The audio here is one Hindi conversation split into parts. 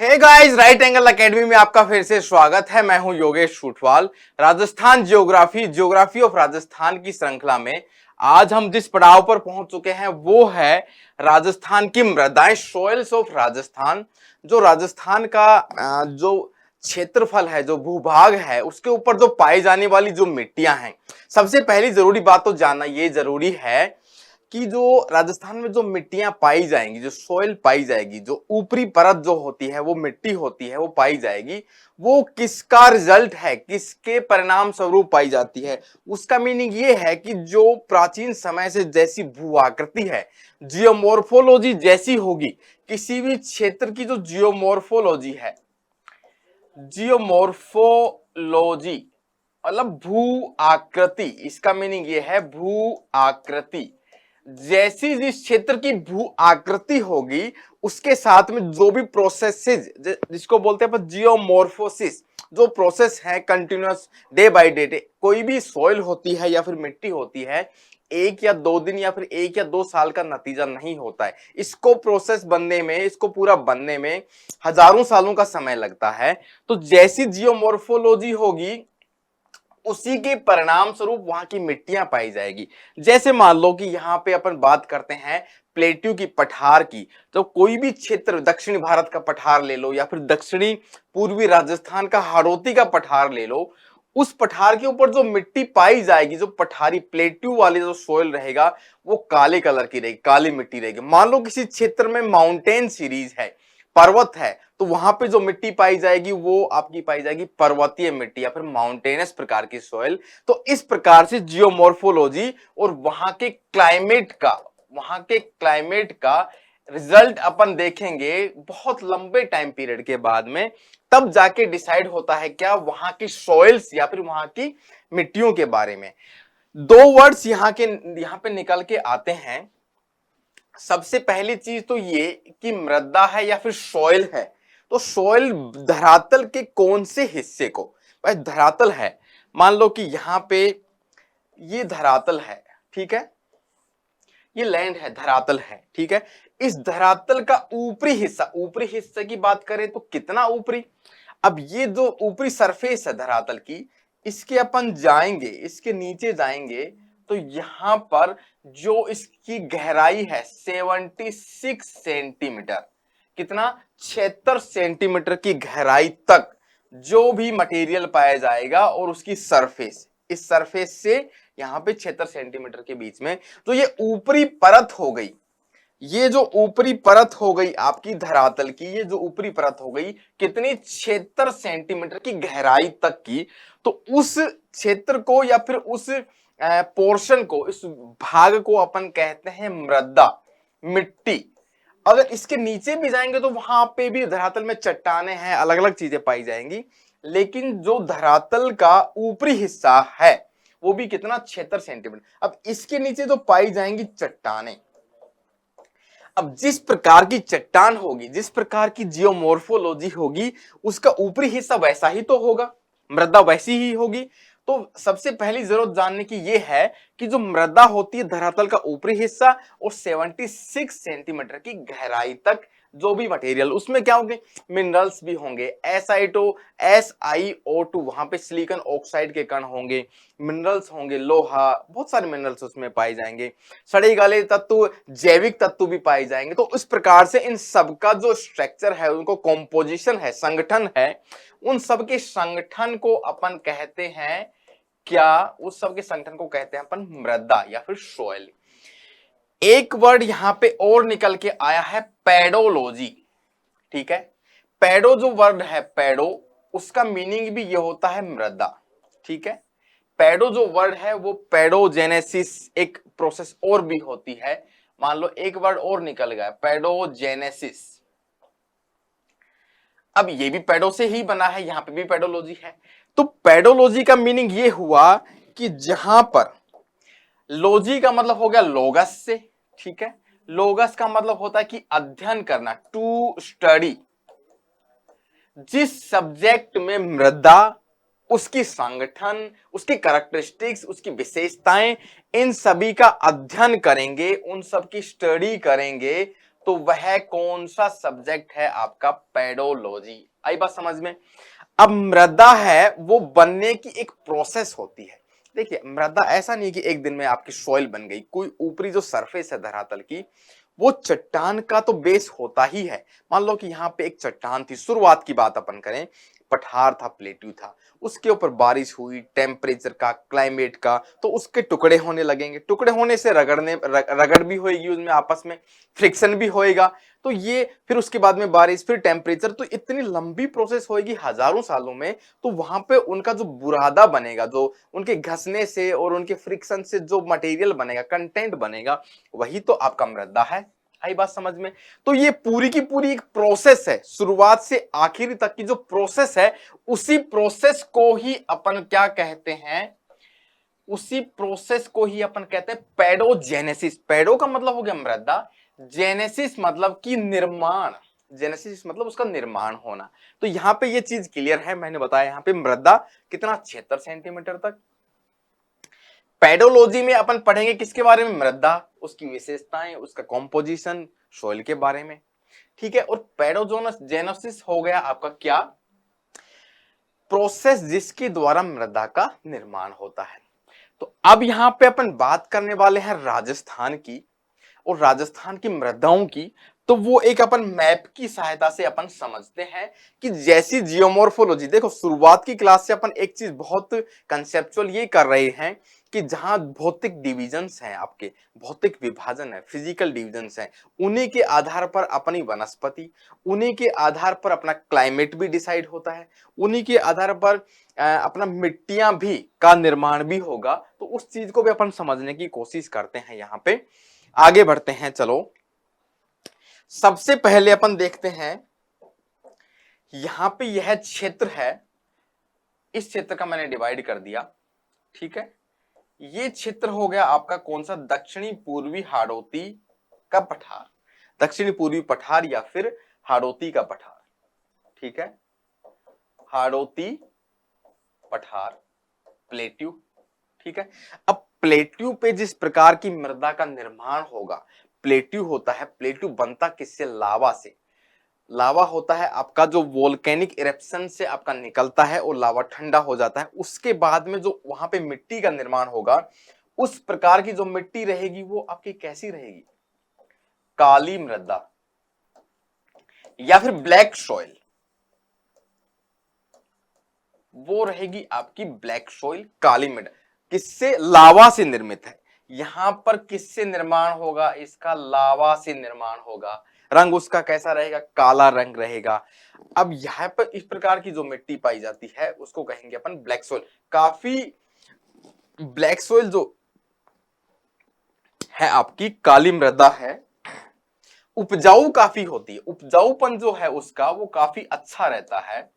हे गाइस, राइट एंगल एकेडमी में आपका फिर से स्वागत है। मैं हूं योगेश छूटवाल। राजस्थान ज्योग्राफी ऑफ राजस्थान की श्रृंखला में आज हम जिस पड़ाव पर पहुंच चुके हैं वो है राजस्थान की मृदाएं, सॉइल्स ऑफ राजस्थान। जो राजस्थान का जो क्षेत्रफल है, जो भूभाग है, उसके ऊपर जो पाई जाने वाली जो मिट्टियां हैं। सबसे पहली जरूरी बात तो जानना ये जरूरी है कि जो राजस्थान में जो मिट्टियां पाई जाएंगी, जो सॉइल पाई जाएगी, जो ऊपरी परत जो होती है, वो मिट्टी होती है, वो पाई जाएगी, वो किसका रिजल्ट है, किसके परिणाम स्वरूप पाई जाती है। उसका मीनिंग ये है कि जो प्राचीन समय से जैसी भू आकृति है, जियोमॉर्फोलॉजी जैसी होगी, किसी भी क्षेत्र की जो जियोमॉर्फोलॉजी है, जियोमॉर्फोलॉजी मतलब भू आकृति, इसका मीनिंग ये है भू आकृति। जैसी जिस क्षेत्र की भू आकृति होगी, उसके साथ में जो भी प्रोसेसेस, जिसको बोलते हैं जियोमॉर्फोसिस, जो प्रोसेस है कंटिन्यूअस डे बाय डे, कोई भी सॉइल होती है या फिर मिट्टी होती है, एक या दो दिन या फिर एक या दो साल का नतीजा नहीं होता है। इसको प्रोसेस बनने में, इसको पूरा बनने में हजारों सालों का समय लगता है। तो जैसी जियोमॉर्फोलॉजी होगी, उसी के परिणाम स्वरूप वहां की मिट्टियां पाई जाएगी। जैसे मान लो कि यहाँ पे अपन बात करते हैं प्लेट्यू की, पठार की। तो कोई भी क्षेत्र, दक्षिणी भारत का पठार ले लो या फिर दक्षिणी पूर्वी राजस्थान का हाड़ौती का पठार ले लो, उस पठार के ऊपर जो मिट्टी पाई जाएगी, जो पठारी प्लेट्यू वाली जो सोइल रहेगा, वो काले कलर की रहेगी, काली मिट्टी रहेगी। मान लो किसी क्षेत्र में माउंटेन सीरीज है, पर्वत है, तो वहां पे जो मिट्टी पाई जाएगी वो आपकी पाई जाएगी पर्वतीय मिट्टी या फिर माउंटेनस प्रकार की सॉइल। तो इस प्रकार से जियोमॉर्फोलॉजी और वहां के क्लाइमेट का रिजल्ट अपन देखेंगे बहुत लंबे टाइम पीरियड के बाद में। तब जाके डिसाइड होता है क्या वहां की सॉइल्स या फिर वहां की मिट्टियों के बारे में। दो वर्ड्स यहाँ पे निकल के आते हैं। सबसे पहली चीज तो ये कि मृदा है या फिर सॉइल है। तो सॉइल धरातल के कौन से हिस्से को, भाई धरातल है, मान लो कि यहां पे ये धरातल है, ठीक है, ये लैंड है, धरातल है, ठीक है। इस धरातल का ऊपरी हिस्सा की बात करें तो कितना ऊपरी, अब ये जो ऊपरी सरफेस है धरातल की, इसके अपन जाएंगे, इसके नीचे जाएंगे तो यहां पर जो इसकी गहराई है 76 सेंटीमीटर, कितना, 76 सेंटीमीटर की गहराई तक जो भी मटेरियल पाया जाएगा और उसकी सरफेस, इस सरफेस से यहां पे 76 सेंटीमीटर के बीच में जो ये ऊपरी परत हो गई, ये जो ऊपरी परत हो गई आपकी धरातल की, ये जो ऊपरी परत हो गई कितनी, 76 सेंटीमीटर की गहराई तक की। तो उस क्षेत्र को या फिर उस पोर्शन को, इस भाग को अपन कहते हैं मृदा, मिट्टी। अगर इसके नीचे भी जाएंगे तो वहां पे भी धरातल में चट्टाने हैं, अलग अलग चीजें पाई जाएंगी, लेकिन जो धरातल का ऊपरी हिस्सा है वो भी कितना, 76 सेंटीमीटर। अब इसके नीचे जो पाई जाएंगी चट्टाने, अब जिस प्रकार की चट्टान होगी, जिस प्रकार की जियोमॉर्फोलॉजी होगी, उसका ऊपरी हिस्सा वैसा ही तो होगा, मृदा वैसी ही होगी। तो सबसे पहली जरूरत जानने की यह है कि जो मृदा होती है धरातल का ऊपरी हिस्सा और 76 सेंटीमीटर की गहराई तक जो भी मटेरियल, उसमें क्या होंगे, मिनरल्स भी होंगे, SiO2 वहां पे सिलिकॉन ऑक्साइड के कण होंगे, मिनरल्स होंगे, लोहा, बहुत सारे मिनरल्स उसमें पाए जाएंगे, सड़े गले तत्व, जैविक तत्व भी पाए जाएंगे। तो इस प्रकार से इन सबका जो स्ट्रक्चर है, उनको कॉम्पोजिशन है, संगठन है, उन सबके संगठन को अपन कहते हैं क्या, उस सबके संगठन को कहते हैं अपन मृदा या फिर सॉइल। एक वर्ड यहां पे और निकल के आया है, पेडोलॉजी, ठीक है। पेडो जो वर्ड है, पेडो, उसका मीनिंग भी ये होता है मृदा, ठीक है। पेडो जो वर्ड है वो पेडोजेनेसिस, एक प्रोसेस और भी होती है। मान लो एक वर्ड और निकल गया, पेडोजेनेसिस। अब ये भी पेडो से ही बना है, यहां पे भी पेडोलॉजी है। तो पेडोलॉजी का मीनिंग ये हुआ कि जहां पर, लॉजी का मतलब हो गया लोगस से, ठीक है। लोगस का मतलब होता है कि अध्ययन करना, टू स्टडी। जिस सब्जेक्ट में मृदा, उसकी संगठन, उसकी कैरेक्टरिस्टिक्स, उसकी विशेषताएं, इन सभी का अध्ययन करेंगे, उन सब की स्टडी करेंगे, तो वह कौन सा सब्जेक्ट है आपका? पेडोलॉजी। आई बात समझ में? अब मृदा है वो बनने की एक प्रोसेस होती है। देखिए मृदा ऐसा नहीं कि एक दिन में आपकी सॉइल बन गई, कोई ऊपरी जो सरफेस है धरातल की वो चट्टान का तो बेस होता ही है। मान लो कि यहाँ पे एक चट्टान थी, शुरुआत की बात अपन करें, पठार था, प्लेट्यू था, उसके ऊपर बारिश हुई, टेम्परेचर का, क्लाइमेट का, तो उसके टुकड़े होने लगेंगे, टुकड़े होने से रगड़ भी होएगी, उसमें आपस में फ्रिक्शन भी होएगा, तो ये फिर उसके बाद में बारिश, फिर टेम्परेचर, तो इतनी लंबी प्रोसेस होएगी हजारों सालों में। तो वहां पे उनका जो बुरादा बनेगा, जो उनके घसने से और उनके फ्रिक्शन से जो मटेरियल बनेगा, कंटेंट बनेगा, वही तो आपका मृदा है। आई बात समझ में? तो ये पूरी की पूरी एक प्रोसेस है, शुरुआत से आखिरी तक की जो प्रोसेस है, उसी प्रोसेस को ही अपन क्या कहते हैं? उसी प्रोसेस को ही अपन कहते हैं पेडोजेनेसिस। पेडो का मतलब हो गया मृदा, जेनेसिस मतलब कि निर्माण, जेनेसिस मतलब उसका निर्माण होना। तो यहां पे ये चीज क्लियर है, मैंने बताया यहां पे मृदा कितना, 76 सेंटीमीटर तक। पेडोलॉजी में अपन पढ़ेंगे किसके बारे में? मृदा, उसकी विशेषताएं, उसका कॉम्पोजिशन, सॉइल के बारे में, ठीक है। और पेडोजोनस जेनोसिस हो गया आपका क्या? प्रोसेस जिसके द्वारा मृदा का निर्माण होता है। तो अब यहां पे अपन बात करने वाले हैं राजस्थान की, और राजस्थान की मृदाओं की। तो वो एक अपन मैप की सहायता से अपन समझते हैं कि जैसी जियोमॉर्फोलॉजी, देखो शुरुआत की क्लास से अपन एक चीज बहुत कंसेप्चुअल ये कर रहे हैं कि जहां भौतिक डिविजन्स हैं, आपके भौतिक विभाजन है, फिजिकल डिविजन्स हैं, उन्हीं के आधार पर अपनी वनस्पति, उन्हीं के आधार पर अपना क्लाइमेट भी डिसाइड होता है, उन्हीं के आधार पर अपना मिट्टियां भी का निर्माण भी होगा। तो उस चीज को भी अपन समझने की कोशिश करते हैं। यहां पे आगे बढ़ते हैं, चलो सबसे पहले अपन देखते हैं, यहां पे यह क्षेत्र है, इस क्षेत्र का मैंने डिवाइड कर दिया, ठीक है। ये क्षेत्र हो गया आपका कौन सा? दक्षिणी पूर्वी हाड़ौती का पठार, दक्षिणी पूर्वी पठार या फिर हाड़ौती का पठार, ठीक है, हाड़ौती पठार, प्लेट्यू, ठीक है। अब प्लेट्यू पे जिस प्रकार की मृदा का निर्माण होगा, प्लेट्यू होता है, प्लेट्यू बनता किससे? लावा से। लावा होता है आपका जो वोल्केनिक इरेप्शन से आपका निकलता है और लावा ठंडा हो जाता है, उसके बाद में जो वहां पे मिट्टी का निर्माण होगा, उस प्रकार की जो मिट्टी रहेगी वो आपकी कैसी रहेगी? काली मृदा या फिर ब्लैक सॉइल, वो रहेगी आपकी ब्लैक सॉइल, काली मृदा। किससे? लावा से निर्मित है। यहां पर किससे निर्माण होगा इसका? लावा से निर्माण होगा। रंग उसका कैसा रहेगा? काला रंग रहेगा। अब यहां पर इस प्रकार की जो मिट्टी पाई जाती है उसको कहेंगे अपन ब्लैक सोइल। काफी ब्लैक सोइल जो है आपकी काली मृदा है, उपजाऊ काफी होती है, उपजाऊपन जो है उसका वो काफी अच्छा रहता है,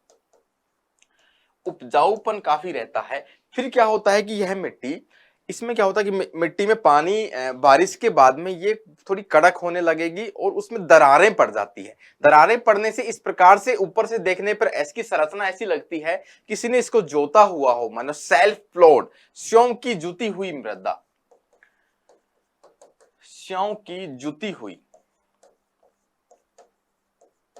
उपजाऊपन काफी रहता है। फिर क्या होता है कि यह मिट्टी, इसमें क्या होता है कि मिट्टी में पानी बारिश के बाद में ये थोड़ी कड़क होने लगेगी और उसमें दरारें पड़ जाती है। दरारें पड़ने से इस प्रकार से ऊपर से देखने पर इसकी संरचना ऐसी लगती है किसी ने इसको जोता हुआ हो, मानो सेल्फ प्लॉड, स्यों की जुती हुई मृदा, स्यों की जुती हुई,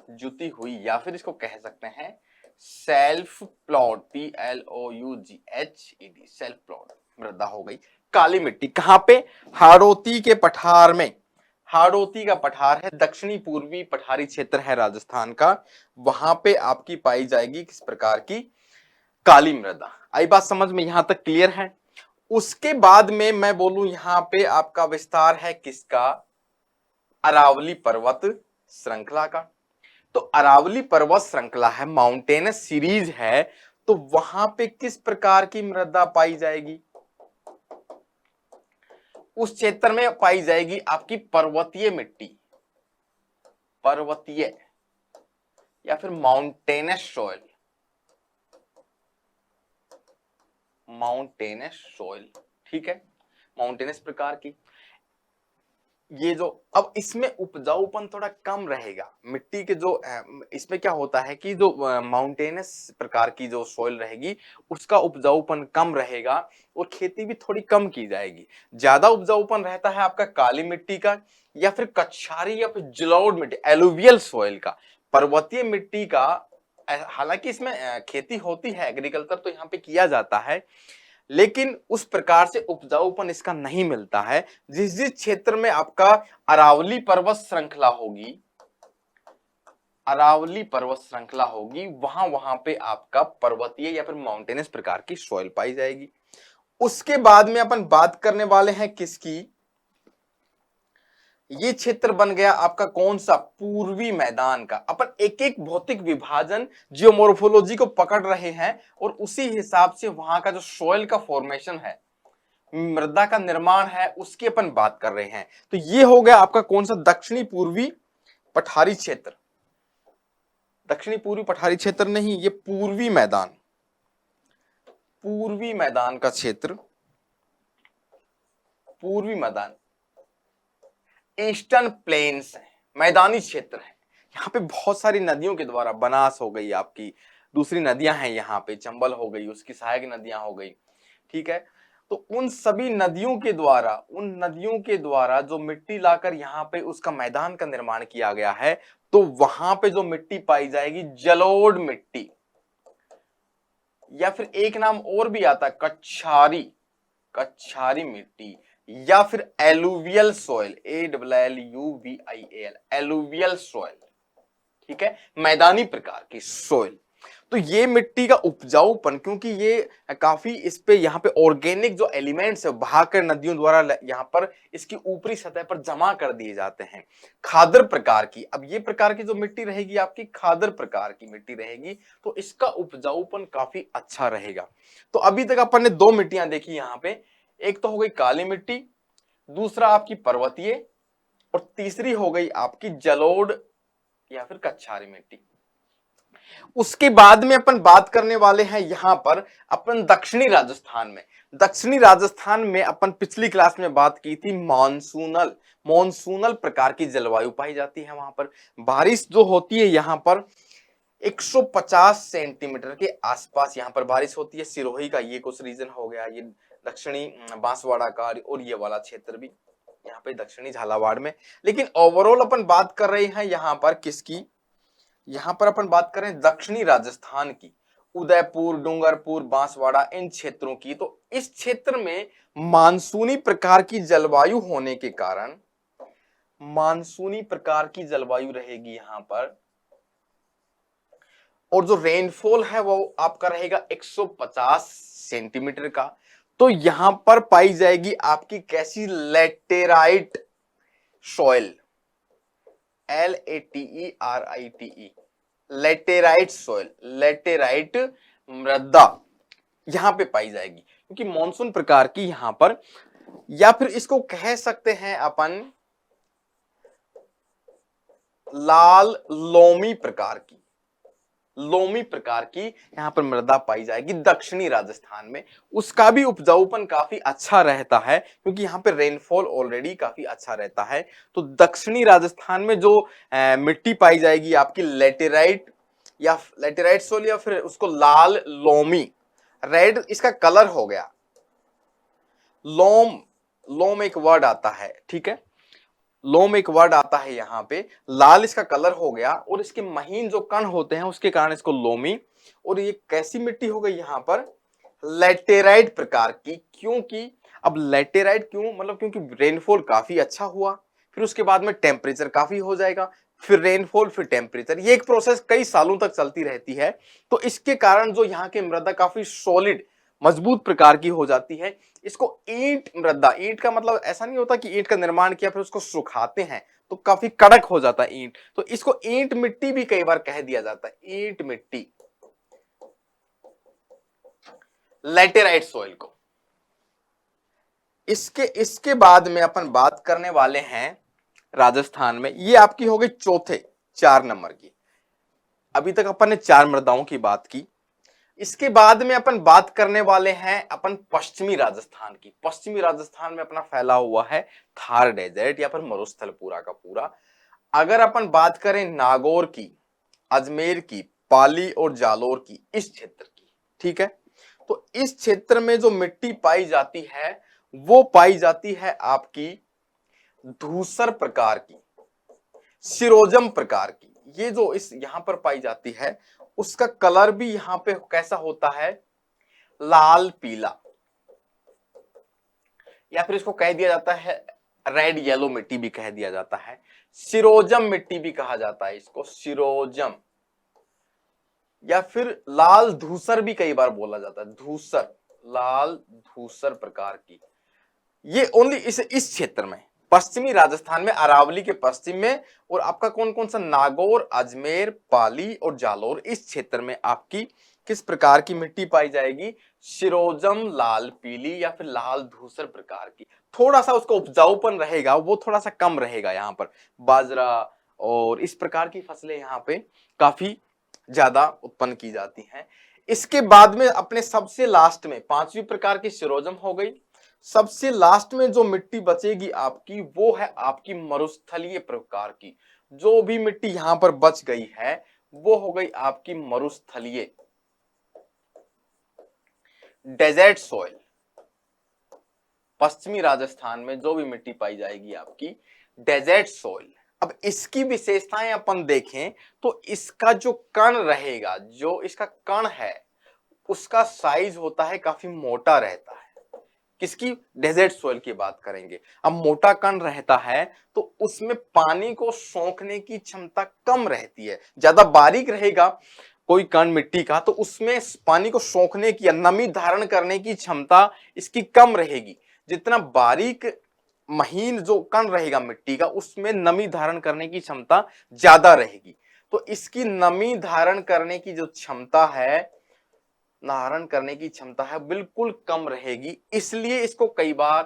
जुती हुई, या फिर इसको कह सकते हैं self plot, PLOUGHED, self plot मृदा हो गई। काली मिट्टी कहां पे? हाड़ौती के पठार में। हाड़ौती का पठार है, दक्षिणी पूर्वी पठारी क्षेत्र है राजस्थान का, वहां पे आपकी पाई जाएगी किस प्रकार की? काली मृदा। आई बात समझ में? यहां तक क्लियर है? उसके बाद में मैं बोलूं यहां पे आपका विस्तार है किसका? अरावली पर्वत श्रृंखला का। तो अरावली पर्वत श्रृंखला है, माउंटेनस सीरीज है, तो वहां पे किस प्रकार की मृदा पाई जाएगी? उस क्षेत्र में पाई जाएगी आपकी पर्वतीय मिट्टी, पर्वतीय या फिर माउंटेनस सॉइल, माउंटेनस सॉइल, ठीक है, माउंटेनस प्रकार की। ये जो अब इसमें उपजाऊपन थोड़ा कम रहेगा मिट्टी के जो इसमें क्या होता है कि जो माउंटेनस प्रकार की जो सॉइल रहेगी उसका उपजाऊपन कम रहेगा और खेती भी थोड़ी कम की जाएगी। ज्यादा उपजाऊपन रहता है आपका काली मिट्टी का या फिर कछारी या फिर जलोढ़ मिट्टी एलुवियल सॉइल का। पर्वतीय मिट्टी का हालांकि इसमें खेती होती है, एग्रीकल्चर तो यहाँ पे किया जाता है, लेकिन उस प्रकार से उपजाऊपन इसका नहीं मिलता है। जिस जिस क्षेत्र में आपका अरावली पर्वत श्रृंखला होगी, अरावली पर्वत श्रृंखला होगी, वहां वहां पे आपका पर्वतीय या फिर माउंटेनस प्रकार की सॉइल पाई जाएगी। उसके बाद में अपन बात करने वाले हैं किसकी, ये क्षेत्र बन गया आपका कौन सा, पूर्वी मैदान का। अपन एक एक भौतिक विभाजन जियोमोर्फोलॉजी को पकड़ रहे हैं और उसी हिसाब से वहां का जो सॉइल का फॉर्मेशन है, मृदा का निर्माण है, उसकी अपन बात कर रहे हैं। तो ये हो गया आपका कौन सा, दक्षिणी पूर्वी पठारी क्षेत्र। दक्षिणी पूर्वी पठारी क्षेत्र नहीं, ये पूर्वी मैदान, पूर्वी मैदान का क्षेत्र, पूर्वी मैदान ईस्टर्न प्लेन्स है, मैदानी क्षेत्र है। यहाँ पे बहुत सारी नदियों के द्वारा, बनास हो गई आपकी, दूसरी नदियां हैं यहाँ पे, चंबल हो गई, उसकी सहायक नदियां हो गई, ठीक है। तो उन सभी नदियों के द्वारा, उन नदियों के द्वारा जो मिट्टी लाकर यहाँ पे उसका मैदान का निर्माण किया गया है, तो वहां पे जो मिट्टी पाई जाएगी जलोढ़ मिट्टी, या फिर एक नाम और भी आता है कछारी, कछारी मिट्टी, या फिर alluvial soil, ALLUVIAL, alluvial soil, ठीक है, मैदानी प्रकार की सॉइल। तो ये मिट्टी का उपजाऊपन, क्योंकि ये काफी इस पे यहाँ पे ऑर्गेनिक जो एलिमेंट्स है बहाकर नदियों द्वारा यहाँ पर इसकी ऊपरी सतह पर जमा कर दिए जाते हैं, खादर प्रकार की। अब ये प्रकार की जो मिट्टी रहेगी आपकी खादर प्रकार की मिट्टी रहेगी, तो इसका उपजाऊपन काफी अच्छा रहेगा। तो अभी तक अपन ने दो मिट्टियां देखी यहाँ पे, एक तो हो गई काली मिट्टी, दूसरा आपकी पर्वतीय, और तीसरी हो गई आपकी जलोढ़ या फिर कछारी मिट्टी। उसके बाद में अपन बात करने वाले हैं यहां पर अपन दक्षिणी राजस्थान में। दक्षिणी राजस्थान में अपन पिछली क्लास में बात की थी मॉनसूनल, मॉनसूनल प्रकार की जलवायु पाई जाती है। वहां पर बारिश जो होती है यहाँ पर 150 सेंटीमीटर के आसपास यहाँ पर बारिश होती है। सिरोही का ये कुछ रीजन हो गया, ये दक्षिणी बांसवाड़ा का, और ये वाला क्षेत्र भी यहाँ पे दक्षिणी झालावाड़ में। लेकिन ओवरऑल अपन बात कर रहे हैं यहाँ पर किसकी, यहाँ पर अपन बात करें दक्षिणी राजस्थान की, उदयपुर, डूंगरपुर, बांसवाड़ा, इन क्षेत्रों की। तो इस क्षेत्र में मानसूनी प्रकार की जलवायु होने के कारण, मानसूनी प्रकार की जलवायु रहेगी यहाँ पर, और जो रेनफॉल है वो आपका रहेगा 150 सेंटीमीटर का। तो यहां पर पाई जाएगी आपकी कैसी, laterite soil, LATERITE, laterite soil, laterite मृदा यहां पे पाई जाएगी, क्योंकि मॉनसून प्रकार की यहां पर, या फिर इसको कह सकते हैं अपन लाल लोमी प्रकार की, लोमी प्रकार की यहां पर मृदा पाई जाएगी दक्षिणी राजस्थान में। उसका भी उपजाऊपन काफी अच्छा रहता है, क्योंकि यहाँ पे रेनफॉल ऑलरेडी काफी अच्छा रहता है। तो दक्षिणी राजस्थान में जो मिट्टी पाई जाएगी आपकी लेटेराइट, या लेटेराइट सोल, या फिर उसको लाल लोमी, रेड इसका कलर हो गया, लोम, लोम एक वर्ड आता है, ठीक है, लोम एक वर्ड आता है यहाँ पे, लाल इसका कलर हो गया, और इसके महीन जो कण होते हैं उसके कारण इसको लोमी। और ये कैसी मिट्टी हो गई यहाँ पर, लेटेराइट प्रकार की। क्योंकि अब लेटेराइट क्यों, मतलब क्योंकि रेनफॉल काफी अच्छा हुआ, फिर उसके बाद में टेम्परेचर काफी हो जाएगा, फिर रेनफॉल, फिर टेम्परेचर, ये एक प्रोसेस कई सालों तक चलती रहती है। तो इसके कारण जो यहाँ की मृदा काफी सॉलिड, मजबूत प्रकार की हो जाती है। इसको ईंट मृदा, ईंट का मतलब ऐसा नहीं होता कि ईंट का निर्माण किया फिर उसको सुखाते हैं तो काफी कड़क हो जाता है ईंट, तो इसको ईंट मिट्टी भी कई बार कह दिया जाता है, ईंट मिट्टी, लेटेराइट सॉइल को। इसके बाद में अपन बात करने वाले हैं राजस्थान में, ये आपकी हो गई चौथे 4 नंबर की। अभी तक अपन ने 4 मृदाओं की बात की। इसके बाद में अपन बात करने वाले हैं अपन पश्चिमी राजस्थान की। पश्चिमी राजस्थान में अपना फैला हुआ है थार डेजर्ट या फिर मरुस्थल पूरा का पूरा। अगर अपन बात करें नागौर की, अजमेर की, पाली और जालोर की, इस क्षेत्र की, ठीक है, तो इस क्षेत्र में जो मिट्टी पाई जाती है वो पाई जाती है आपकी धूसर प्रकार की, सिरोजम प्रकार की। ये जो इस यहां पर पाई जाती है उसका कलर भी यहां पे कैसा होता है, लाल पीला, या फिर इसको कह दिया जाता है रेड येलो मिट्टी भी कह दिया जाता है, सिरोजम मिट्टी भी कहा जाता है इसको, सिरोजम, या फिर लाल धूसर भी कई बार बोला जाता है, धूसर, लाल धूसर प्रकार की। ये ओनली इस क्षेत्र में, पश्चिमी राजस्थान में, अरावली के पश्चिम में, और आपका कौन कौन सा, नागौर, अजमेर, पाली और जालोर, इस क्षेत्र में आपकी किस प्रकार की मिट्टी पाई जाएगी, सिरोजम लाल पीली या फिर लाल धूसर प्रकार की। थोड़ा सा उसका उपजाऊपन रहेगा वो थोड़ा सा कम रहेगा, यहाँ पर बाजरा और इस प्रकार की फसलें यहाँ पे काफी ज्यादा उत्पन्न की जाती हैं। इसके बाद में अपने सबसे लास्ट में पांचवी प्रकार की सिरोजम हो गई। सबसे लास्ट में जो मिट्टी बचेगी आपकी वो है आपकी मरुस्थलीय प्रकार की। जो भी मिट्टी यहां पर बच गई है वो हो गई आपकी मरुस्थलीय, डेजर्ट सॉइल। पश्चिमी राजस्थान में जो भी मिट्टी पाई जाएगी आपकी डेजर्ट सॉइल। अब इसकी विशेषताएं अपन देखें तो इसका जो कण रहेगा, जो इसका कण है उसका साइज होता है काफी मोटा रहता है। किसकी, डेजर्ट सॉइल की बात करेंगे। अब मोटा कण रहता है तो उसमें पानी को सोखने की क्षमता कम रहती है। ज्यादा बारीक रहेगा कोई कण मिट्टी का तो उसमें पानी को सोखने की या नमी धारण करने की क्षमता इसकी कम रहेगी। जितना बारीक महीन जो कण रहेगा मिट्टी का उसमें नमी धारण करने की क्षमता ज्यादा रहेगी। तो इसकी नमी धारण करने की जो क्षमता है, धारण करने की क्षमता है बिल्कुल कम रहेगी, इसलिए इसको कई बार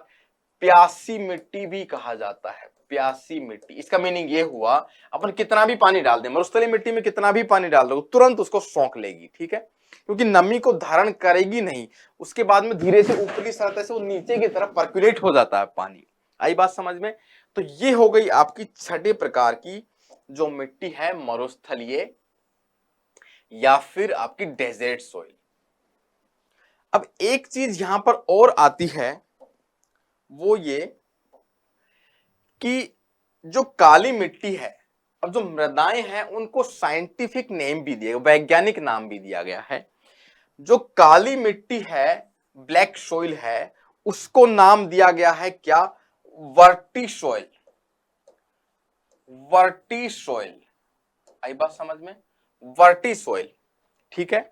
प्यासी मिट्टी भी कहा जाता है। प्यासी मिट्टी, इसका मीनिंग ये हुआ अपन कितना भी पानी डाल दें, मरुस्थलीय मिट्टी में कितना भी पानी डाल दो तुरंत उसको सोख लेगी, ठीक है, क्योंकि नमी को धारण करेगी नहीं। उसके बाद में धीरे से ऊपरी सतह से वो नीचे की तरफ पर्कुलेट हो जाता है पानी। आई बात समझ में? तो ये हो गई आपकी छठे प्रकार की जो मिट्टी है, मरुस्थलीय या फिर आपकी डेजर्ट सॉइल। अब एक चीज यहां पर और आती है वो ये कि जो काली मिट्टी है, अब जो मृदाएं हैं उनको साइंटिफिक नेम भी दिया, वैज्ञानिक नाम भी दिया गया है। जो काली मिट्टी है, ब्लैक सॉइल है, उसको नाम दिया गया है क्या, वर्टी सॉइल। वर्टी सॉइल, आई बात समझ में, वर्टी सॉइल, ठीक है।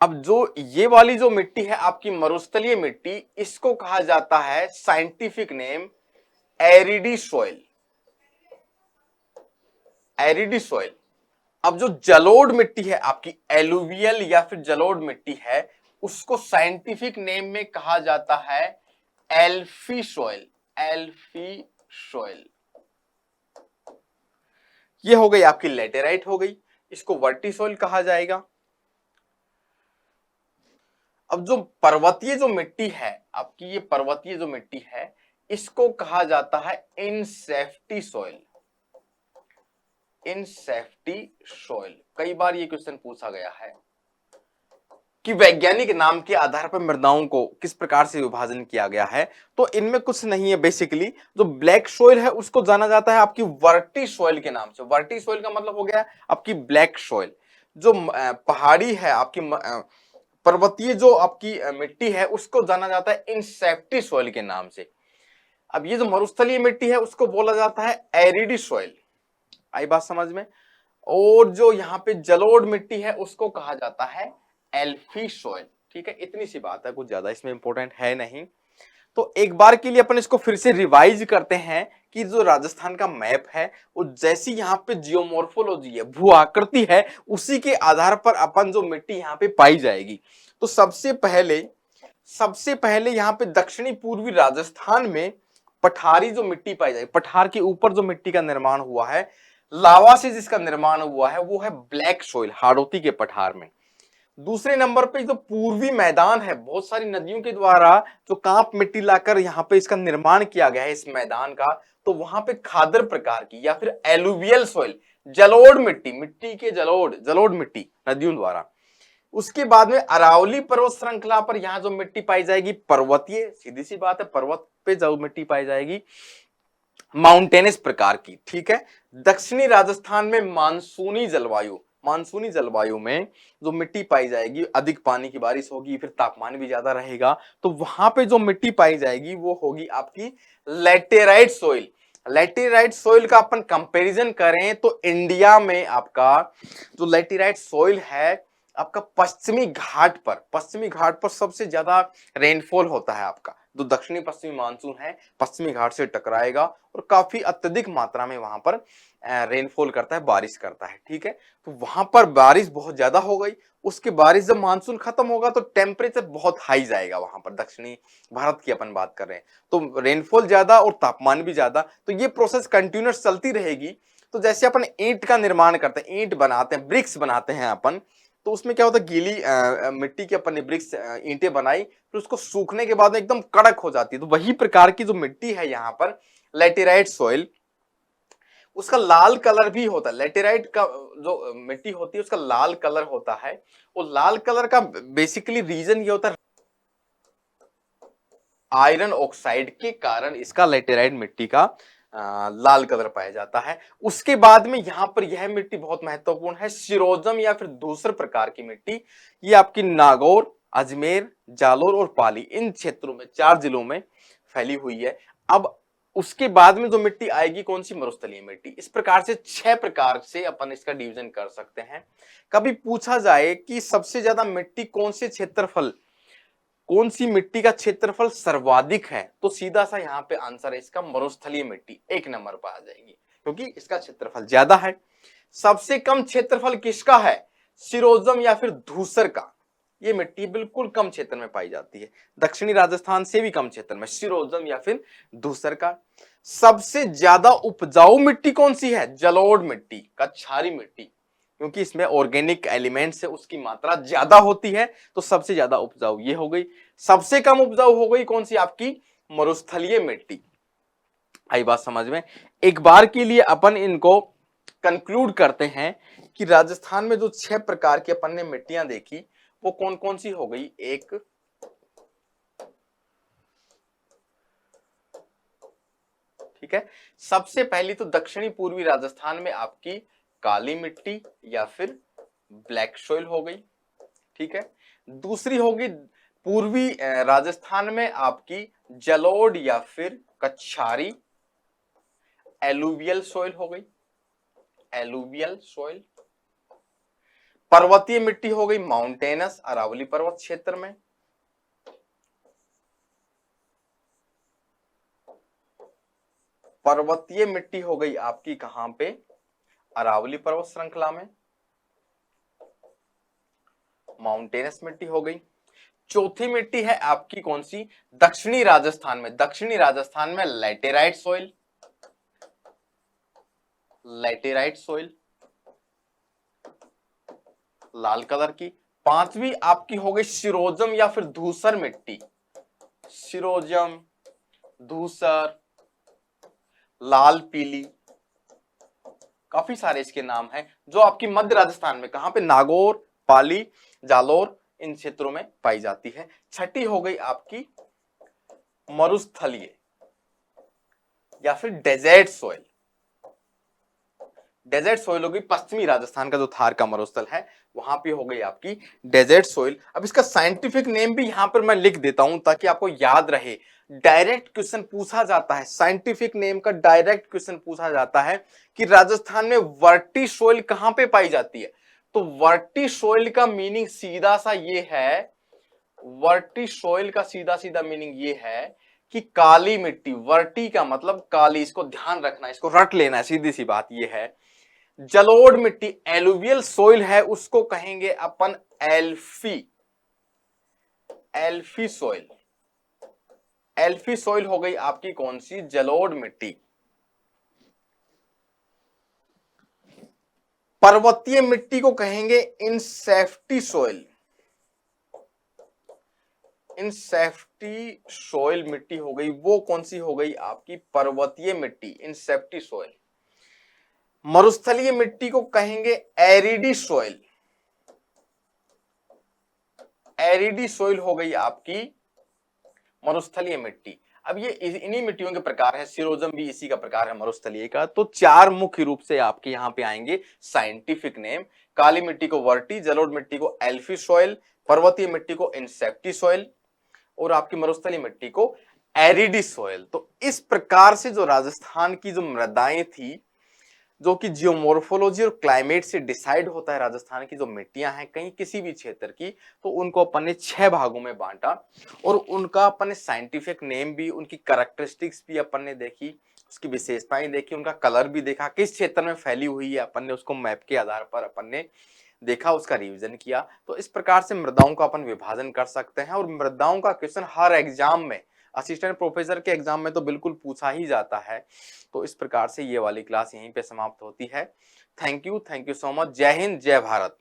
अब जो ये वाली जो मिट्टी है आपकी मरुस्थलीय मिट्टी, इसको कहा जाता है साइंटिफिक नेम एरिडी सॉइल, एरिडी सॉइल। अब जो जलोढ़ मिट्टी है आपकी, एलुवियल या फिर जलोढ़ मिट्टी है, उसको साइंटिफिक नेम में कहा जाता है एल्फी सॉइल, एल्फी सॉइल। ये हो गई आपकी लेटेराइट हो गई, इसको वर्टी सॉइल कहा जाएगा। अब जो पर्वतीय जो मिट्टी है आपकी, ये पर्वतीय जो मिट्टी है इसको कहा जाता है इनसेफ्टी सॉइल, इनसेफ्टी सॉइल। कई बार ये क्वेश्चन पूछा गया है कि वैज्ञानिक नाम के आधार पर मृदाओं को किस प्रकार से विभाजन किया गया है, तो इनमें कुछ नहीं है। बेसिकली जो ब्लैक सॉइल है उसको जाना जाता है आपकी वर्टी सॉइल के नाम से। वर्टी सॉइल का मतलब हो गया आपकी ब्लैक सॉइल। जो पहाड़ी है आपकी पर्वतीय जो आपकी मिट्टी है उसको जाना जाता है इनसेफ्टी सॉइल के नाम से। अब ये जो मरुस्थलीय मिट्टी है उसको बोला जाता है एरिडी सॉइल। आई बात समझ में? और जो यहाँ पे जलोढ़ मिट्टी है उसको कहा जाता है एल्फी सॉइल, ठीक है। इतनी सी बात है, कुछ ज्यादा इसमें इंपॉर्टेंट है नहीं। तो एक बार के लिए अपन इसको फिर से रिवाइज करते हैं कि जो राजस्थान का मैप है वो जैसी यहाँ पे जियोमॉर्फोलॉजी है, भू आकृति है, उसी के आधार पर अपन जो मिट्टी यहाँ पे पाई जाएगी। तो सबसे पहले यहाँ पे दक्षिणी पूर्वी राजस्थान में पठारी जो मिट्टी पाई जाएगी, पठार के ऊपर जो मिट्टी का निर्माण हुआ है, लावा से जिसका निर्माण हुआ है वो है ब्लैक सोइल, हाड़ौती के पठार में। दूसरे नंबर पे जो पूर्वी मैदान है, बहुत सारी नदियों के द्वारा जो कांप मिट्टी लाकर यहाँ पे इसका निर्माण किया गया है इस मैदान का, तो वहां पे खादर प्रकार की या फिर एलुवियल सोइल, जलोढ़ मिट्टी, मिट्टी के जलोढ़ मिट्टी नदियों द्वारा। उसके बाद में अरावली पर्वत श्रृंखला पर यहाँ जो मिट्टी पाई जाएगी पर्वतीय, सीधी सी बात है, पर्वत पे जो मिट्टी पाई जाएगी माउंटेनस प्रकार की, ठीक है। दक्षिणी राजस्थान में मानसूनी जलवायु में जो मिट्टी पाई जाएगी, अधिक पानी की बारिश होगी, फिर तापमान भी ज्यादा रहेगा, तो वहां पे जो मिट्टी पाई जाएगी वो होगी आपकी लैटेराइट सोइल। लैटेराइट सोइल का अपन कंपैरिजन करें तो इंडिया में आपका जो लैटेराइट सोइल है आपका पश्चिमी घाट पर सबसे ज्यादा रेनफॉल होता है आपका। जो दक्षिणी पश्चिमी मानसून है पश्चिमी घाट से टकराएगा और काफी अत्यधिक मात्रा में वहां पर रेनफॉल करता है, बारिश करता है, ठीक है। तो वहां पर बारिश बहुत ज्यादा हो गई, उसके बारिश जब मानसून खत्म होगा तो टेम्परेचर बहुत हाई जाएगा वहां पर, दक्षिणी भारत की अपन बात कर रहे हैं, तो रेनफॉल ज्यादा और तापमान भी ज्यादा, तो ये प्रोसेस कंटिन्यूअस चलती रहेगी। तो जैसे अपन ईंट का निर्माण करते हैं, ईंट बनाते हैं, ब्रिक्स बनाते हैं अपन, तो उसमें क्या होता है, गीली मिट्टी की अपन ने ब्रिक्स ईंटें बनाई, फिर उसको सूखने के बाद में एकदम कड़क हो जाती है। तो वही प्रकार की जो मिट्टी है यहाँ पर लैटेराइट सॉइल, उसका लाल कलर भी होता है। लैटेराइट का जो मिट्टी होती है उसका लाल कलर होता है, वो लाल कलर का बेसिकली रीजन ये होता है आयरन ऑक्साइड के कारण इसका लैटेराइट मिट्टी का लाल कलर पाया जाता है। उसके बाद में यहां पर यह मिट्टी बहुत महत्वपूर्ण है, सिरोजम या फिर दूसरे प्रकार की मिट्टी, ये आपकी नागौर, अजमेर, जालोर और पाली, इन क्षेत्रों में 4 जिलों में फैली हुई है। अब उसके बाद में जो मिट्टी आएगी कौन सी, मरुस्थलीय मिट्टी। इस प्रकार से 6 प्रकार से अपन इसका डिवीजन कर सकते हैं। कभी पूछा जाए कि सबसे ज्यादा मिट्टी कौन सी मिट्टी का क्षेत्रफल सर्वाधिक है, तो सीधा सा यहाँ पे आंसर है इसका मरुस्थलीय मिट्टी 1 नंबर पर आ जाएगी, क्योंकि इसका क्षेत्रफल ज्यादा है। सबसे कम क्षेत्रफल किसका है, सिरोजम या फिर धूसर का। ये मिट्टी बिल्कुल कम क्षेत्र में पाई जाती है, दक्षिणी राजस्थान से भी कम क्षेत्र में, सिरोजम या फिर धूसर का। सबसे ज्यादा उपजाऊ मिट्टी कौन सी है, जलोढ़ मिट्टी, कछारी मिट्टी, क्योंकि इसमें ऑर्गेनिक एलिमेंट्स है उसकी मात्रा ज्यादा होती है, तो सबसे ज्यादा उपजाऊ ये हो गई। सबसे कम उपजाऊ हो गई कौन सी, आपकी मरुस्थलीय मिट्टी। आई बात समझ में। एक बार के लिए अपन इनको कंक्लूड करते हैं कि राजस्थान में जो 6 प्रकार की अपन ने मिट्टियां देखी वो कौन कौन सी हो गई। एक, ठीक है, सबसे पहली तो दक्षिणी पूर्वी राजस्थान में आपकी काली मिट्टी या फिर ब्लैक सोइल हो गई, ठीक है। दूसरी होगी पूर्वी राजस्थान में आपकी जलोढ़ या फिर कछारी, एलुवियल सोइल हो गई, एलुवियल सोइल। पर्वतीय मिट्टी हो गई माउंटेनस, अरावली पर्वत क्षेत्र में। पर्वतीय मिट्टी हो गई आपकी कहां पे, अरावली पर्वत श्रृंखला में। माउंटेनस मिट्टी हो गई। चौथी मिट्टी है आपकी कौन सी, दक्षिणी राजस्थान में, दक्षिणी राजस्थान में लैटेराइट सोइल, लैटेराइट सोइल लाल कलर की। पांचवी आपकी हो गई सिरोजम या फिर धूसर मिट्टी, सिरोजम, धूसर, लाल पीली, काफी सारे इसके नाम हैं, जो आपकी मध्य राजस्थान में कहां पे, नागौर, पाली, जालोर, इन क्षेत्रों में पाई जाती है। छठी हो गई आपकी मरुस्थलीय या फिर डेजर्ट सोइल, डेजर्ट सोइल होगी पश्चिमी राजस्थान का जो थार का मरुस्थल है वहां पे हो गई आपकी डेजर्ट सोइल। अब इसका साइंटिफिक नेम भी यहां पर मैं लिख देता हूं ताकि आपको याद रहे, डायरेक्ट क्वेश्चन पूछा जाता है, साइंटिफिक नेम का डायरेक्ट क्वेश्चन पूछा जाता है कि राजस्थान में वर्टी सोइल कहां पे पाई जाती है। तो वर्टी सोइल का मीनिंग सीधा सा ये है, वर्टी सोइल का सीधा सीधा मीनिंग ये है कि काली मिट्टी, वर्टी का मतलब काली, इसको ध्यान रखना, इसको रट लेना है, सीधी सी बात ये है। जलोढ़ मिट्टी एलुवियल सोइल है, उसको कहेंगे अपन एल्फी, एल्फी सोइल, एल्फी सोइल हो गई आपकी कौन सी, जलोढ़ मिट्टी। पर्वतीय मिट्टी को कहेंगे इनसेफ्टी सॉइल। इनसेफ्टी सॉइल मिट्टी हो गई, वो कौन सी हो गई आपकी पर्वतीय मिट्टी, इनसेफ्टी सॉइल। मरुस्थलीय मिट्टी को कहेंगे एरिडी सॉइल। एरिडी सॉइल हो गई आपकी मरुस्थलीय मिट्टी। अब ये इन्हीं मिट्टियों के प्रकार है, सिरोजम भी इसी का प्रकार है मरुस्थलीय का। तो चार मुख्य रूप से आपके यहां पे आएंगे साइंटिफिक नेम। काली मिट्टी को वर्टी, जलोढ़ मिट्टी को एल्फी सॉइल, पर्वतीय मिट्टी को इंसेप्टी सॉइल और आपकी मरुस्थलीय मिट्टी को एरिडी सॉइल। तो इस प्रकार से जो राजस्थान की जो मृदाएं थी, जो कि जियोमॉर्फोलॉजी और क्लाइमेट से डिसाइड होता है राजस्थान की जो मिट्टियां हैं कहीं किसी भी क्षेत्र की, तो उनको अपन ने 6 भागों में बांटा और उनका अपन ने साइंटिफिक नेम भी, उनकी कैरेक्टरिस्टिक्स भी अपन ने देखी, उसकी विशेषताएं देखी, उनका कलर भी देखा, किस क्षेत्र में फैली हुई है अपन ने उसको मैप के आधार पर अपन ने देखा, उसका रिवीजन किया। तो इस प्रकार से मृदाओं का अपन विभाजन कर सकते हैं और मृदाओं का क्वेश्चन हर एग्जाम में, असिस्टेंट प्रोफेसर के एग्जाम में तो बिल्कुल पूछा ही जाता है। तो इस प्रकार से ये वाली क्लास यहीं पे समाप्त होती है। Thank you so much. जय हिंद, जय भारत।